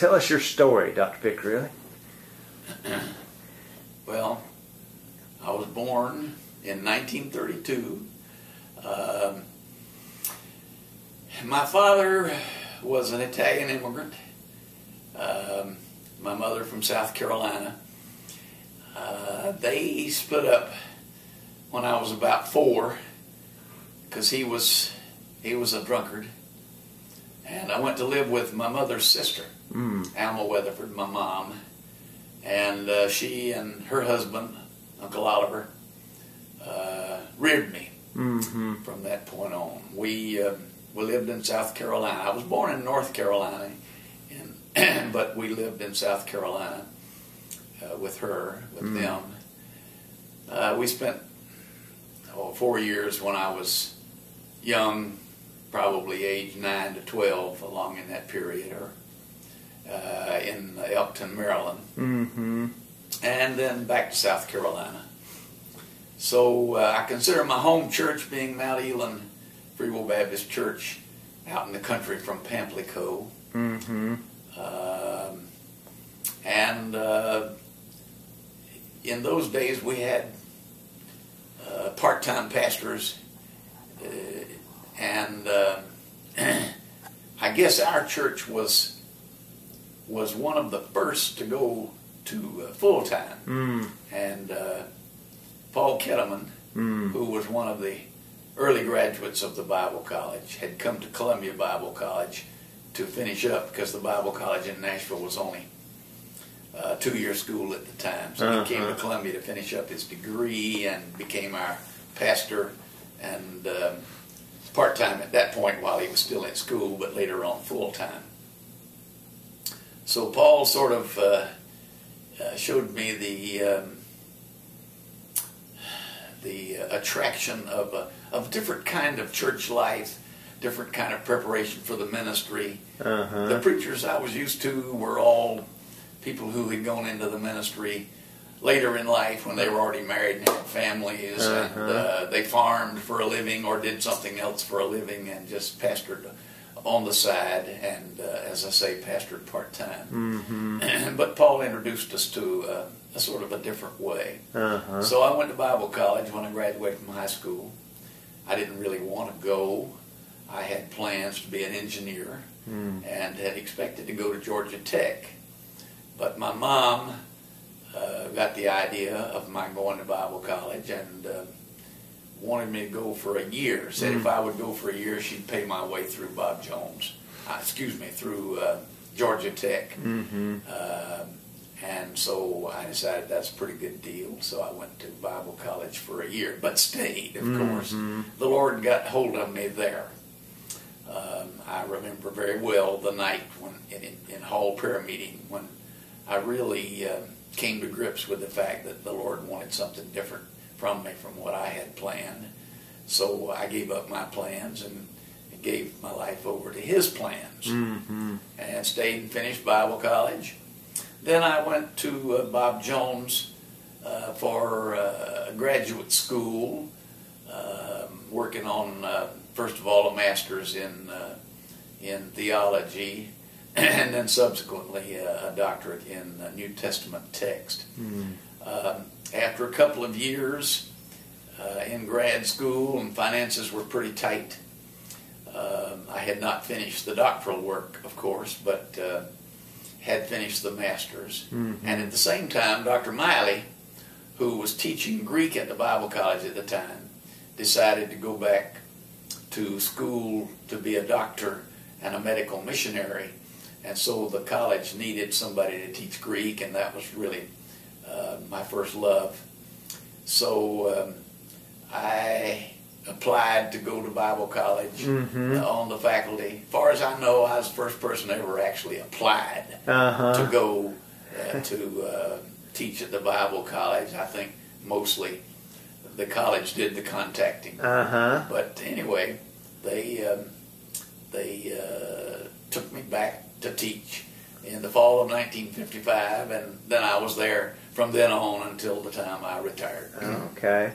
tell us your story, Dr. Picirilli. Well, I was born in 1932. My father was an Italian immigrant. My mother from South Carolina. They split up when I was about 4 because he was a drunkard. And I went to live with my mother's sister, Alma Weatherford, my mom. And she and her husband, Uncle Oliver, reared me from that point on. We lived in South Carolina. I was born in North Carolina, but we lived in South Carolina with her, with them. We spent 4 years when I was young, probably age 9 to 12, along in that period, or in Elkton, Maryland, and then back to South Carolina. So I consider my home church being Mount Elan Free Will Baptist Church out in the country from Pamplico. And in those days we had part-time pastors, and I guess our church was one of the first to go to full-time. And Paul Kettleman, who was one of the early graduates of the Bible College, had come to Columbia Bible College to finish up because the Bible College in Nashville was only a 2-year school at the time. So he came to Columbia to finish up his degree and became our pastor, and part-time at that point while he was still in school, but later on full-time. So Paul sort of showed me the attraction of different kind of church life, different kind of preparation for the ministry. The preachers I was used to were all people who had gone into the ministry later in life when they were already married and had families, and they farmed for a living or did something else for a living and just pastored on the side, and as I say, pastored part-time. But Paul introduced us to a sort of a different way. So I went to Bible college when I graduated from high school. I didn't really want to go. I had plans to be an engineer and had expected to go to Georgia Tech. But my mom got the idea of my going to Bible college and wanted me to go for a year. Said if I would go for a year, she'd pay my way through through Georgia Tech. And so I decided that's a pretty good deal. So I went to Bible college for a year, but stayed, of course. The Lord got hold of me there. I remember very well the night when in hall prayer meeting when I really came to grips with the fact that the Lord wanted something different from me from what I had planned. So I gave up my plans and gave my life over to His plans, and stayed and finished Bible college. Then I went to Bob Jones for graduate school, working on first of all a master's in theology, and then subsequently a doctorate in New Testament text. After a couple of years in grad school, and finances were pretty tight, I had not finished the doctoral work, of course, but had finished the master's. And at the same time, Dr. Miley, who was teaching Greek at the Bible college at the time, decided to go back to school to be a doctor and a medical missionary. And so the college needed somebody to teach Greek, and that was really my first love. So I applied to go to Bible college on the faculty. As far as I know, I was the first person that ever actually applied to go to teach at the Bible college. I think mostly the college did the contacting. But anyway, they took me back to teach in the fall of 1955, and then I was there from then on until the time I retired. Okay.